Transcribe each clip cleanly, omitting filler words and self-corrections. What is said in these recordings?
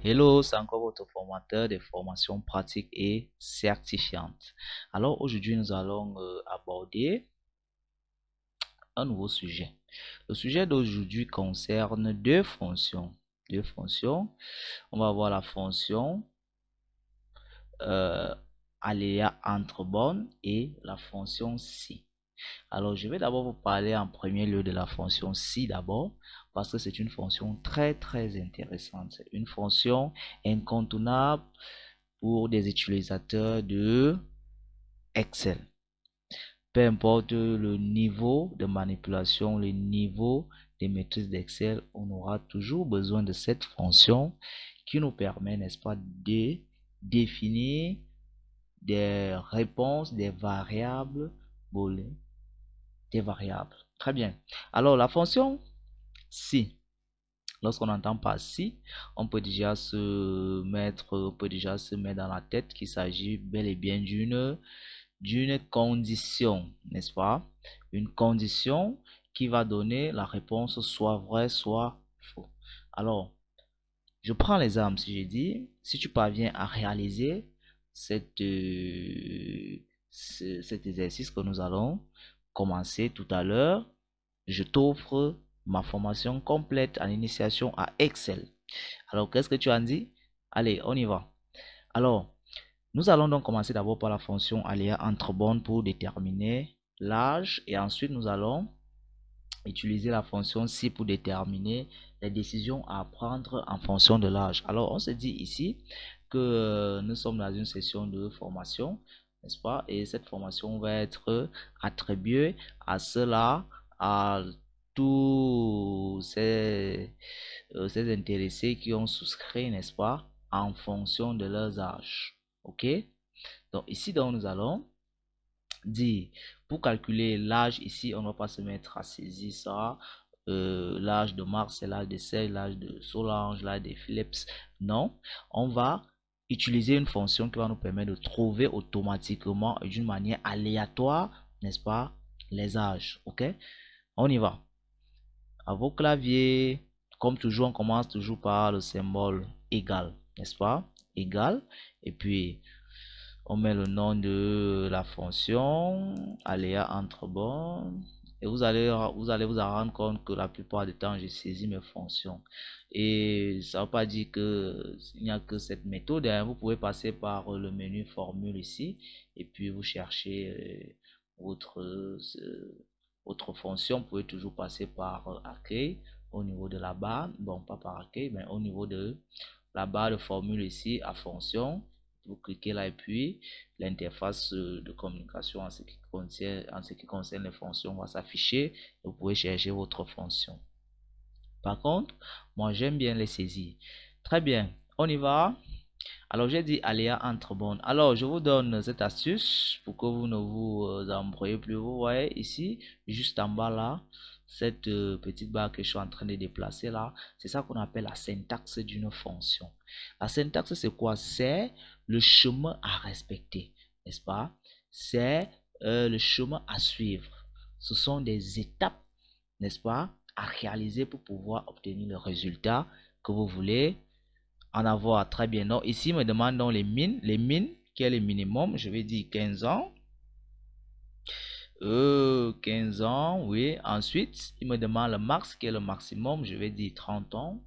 Hello, c'est encore votre formateur des formations pratiques et certifiantes. Alors aujourd'hui, nous allons aborder un nouveau sujet. Le sujet d'aujourd'hui concerne deux fonctions. Deux fonctions. On va voir la fonction euh, aléa entre bornes et la fonction si. Alors, je vais d'abord vous parler en premier lieu de la fonction si d'abord, parce que c'est une fonction très intéressante. C'est une fonction incontournable pour des utilisateurs de Excel. Peu importe le niveau de manipulation, le niveau de maîtrise d'Excel, on aura toujours besoin de cette fonction qui nous permet, n'est-ce pas, de définir des réponses, des variables booléennes, des variables. Très bien. Alors, la fonction si, lorsqu'on entend par si, on peut déjà se mettre, dans la tête qu'il s'agit bel et bien d'une condition, n'est-ce pas? Une condition qui va donner la réponse soit vrai, soit faux. Alors, je prends l'exemple, si je dis, si tu parviens à réaliser cet exercice que nous allons commencer tout à l'heure, je t'offre ma formation complète en initiation à Excel. Alors, qu'est-ce que tu en dis? Allez, on y va. Alors, nous allons donc commencer d'abord par la fonction aléa entre bornes pour déterminer l'âge et ensuite nous allons utiliser la fonction si pour déterminer les décisions à prendre en fonction de l'âge. Alors on se dit ici que nous sommes dans une session de formation, n'est-ce pas? Et cette formation va être attribuée à cela, à tous ces intéressés qui ont souscrit, n'est-ce pas, en fonction de leurs âges. OK? Donc ici, donc, nous allons dire, pour calculer l'âge, ici, on ne va pas se mettre à saisir ça. L'âge de Mars, c'est l'âge de Serge, l'âge de Solange, l'âge de Philips. Non, on va utiliser une fonction qui va nous permettre de trouver automatiquement et d'une manière aléatoire, n'est-ce pas, les âges. OK? On y va. À vos claviers, comme toujours, on commence toujours par le symbole égal, n'est-ce pas? Égal. Et puis, on met le nom de la fonction, aléa entre bornes. Et vous en rendre compte que la plupart du temps, j'ai saisi mes fonctions. Et ça ne veut pas dire qu'il n'y a que cette méthode, hein. Vous pouvez passer par le menu formule ici. Et puis, vous cherchez votre, votre fonction. Vous pouvez toujours passer par accueil au niveau de la barre. Bon, pas par accueil, mais au niveau de la barre de formule ici à fonction. Vous cliquez là et puis l'interface de communication en ce qui concerne les fonctions va s'afficher. Vous pouvez chercher votre fonction. Par contre, moi j'aime bien les saisir. Très bien, on y va. Alors j'ai dit aléa entre bornes. Alors je vous donne cette astuce pour que vous ne vous embrouillez plus. Vous voyez ici, juste en bas là, cette petite barre que je suis en train de déplacer là, c'est ça qu'on appelle la syntaxe d'une fonction. La syntaxe c'est quoi? C'est le chemin à respecter, n'est-ce pas? C'est le chemin à suivre. Ce sont des étapes, n'est-ce pas, à réaliser pour pouvoir obtenir le résultat que vous voulez en avoir. Très bien. Donc ici, il me demande donc les mines, quel est le minimum? Je vais dire 15 ans. 15 ans, oui. Ensuite, il me demande le max, quel est le maximum? Je vais dire 30 ans.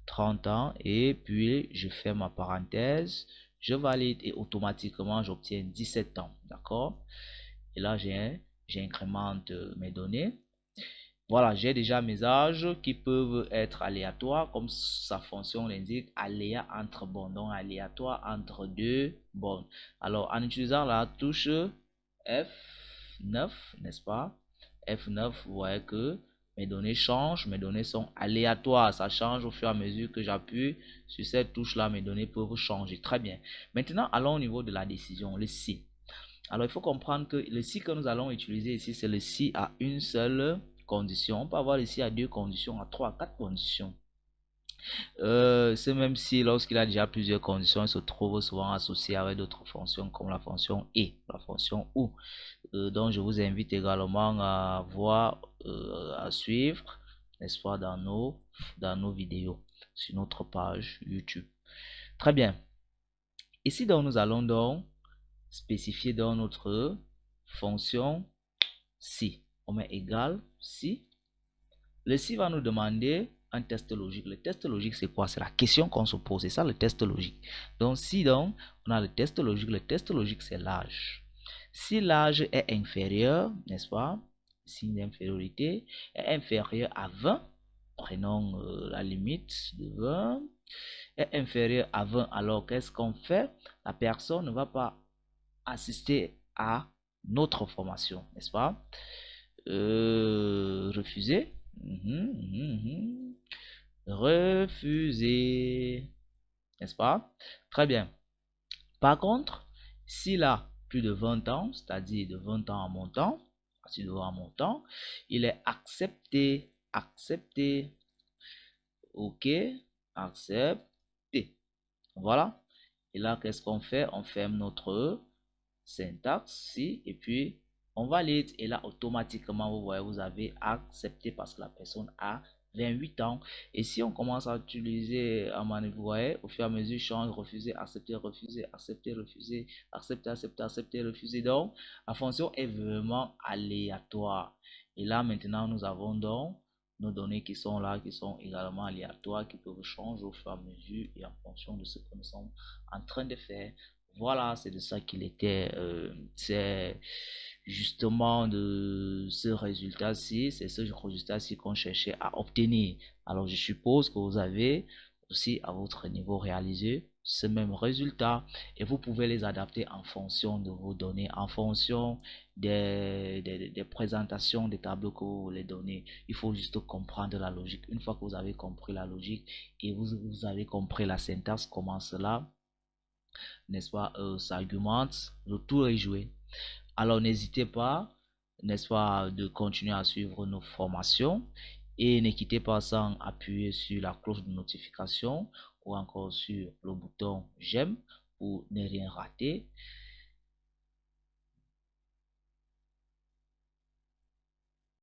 30 ans. Et puis, je fais ma parenthèse. Je valide et automatiquement, j'obtiens 17 ans. D'accord? Et là, j'incrémente mes données. Voilà, j'ai déjà mes âges qui peuvent être aléatoires, comme sa fonction l'indique, aléa entre bornes, donc aléatoire entre deux bornes. Alors, en utilisant la touche F9, n'est-ce pas? F9, vous voyez que mes données changent, mes données sont aléatoires, ça change au fur et à mesure que j'appuie sur cette touche-là, mes données peuvent changer. Très bien. Maintenant, allons au niveau de la décision, le si. Alors, il faut comprendre que le si que nous allons utiliser ici, c'est le si à une seule condition. On peut avoir le si à deux conditions, à trois, à quatre conditions. C'est même si lorsqu'il a déjà plusieurs conditions, il se trouve souvent associé avec d'autres fonctions comme la fonction et, la fonction ou. Donc, je vous invite également à voir, à suivre, n'est-ce pas, dans nos vidéos. sur notre page YouTube. Très bien. Ici, donc, nous allons donc spécifier dans notre fonction si. On met égal si. Le si va nous demander un test logique. Le test logique, c'est quoi? C'est la question qu'on se pose. C'est ça le test logique. Donc, si donc, on a le test logique, c'est l'âge. Si l'âge est inférieur, n'est-ce pas? Signe d'infériorité, est inférieur à 20, prenons la limite de 20, est inférieur à 20, alors qu'est-ce qu'on fait? La personne ne va pas assister à notre formation, n'est-ce pas? Refuser. Refuser. N'est-ce pas? Très bien. Par contre, s'il a plus de 20 ans, c'est-à-dire de 20 ans à montant, il est accepté. Accepté. OK. Accepté. Voilà. Et là, qu'est-ce qu'on fait? On ferme notre syntaxe si et puis on valide. Et là, automatiquement, vous voyez, vous avez accepté parce que la personne a 28 ans. Et si on commence à utiliser à vous voyez, au fur et à mesure, change, refuser, accepter, refuser, accepter, refuser, accepter, accepter, accepter, refuser. Donc, la fonction est vraiment aléatoire. Et là, maintenant, nous avons donc nos données qui sont là, qui sont également aléatoires, qui peuvent changer au fur et à mesure et en fonction de ce que nous sommes en train de faire. Voilà, c'est de ça qu'il était. C'est justement de ce résultat-ci, c'est ce résultat-ci qu'on cherchait à obtenir. Alors, je suppose que vous avez aussi à votre niveau réalisé ce même résultat et vous pouvez les adapter en fonction de vos données, en fonction des présentations des tableaux que vous voulez donner. Il faut juste comprendre la logique. Une fois que vous avez compris la logique et vous avez compris la syntaxe, comment cela, n'est-ce pas, s'argumente, le tour est joué. Alors n'hésitez pas, n'est-ce pas, de continuer à suivre nos formations et ne quittez pas sans appuyer sur la cloche de notification ou encore sur le bouton j'aime pour ne rien rater.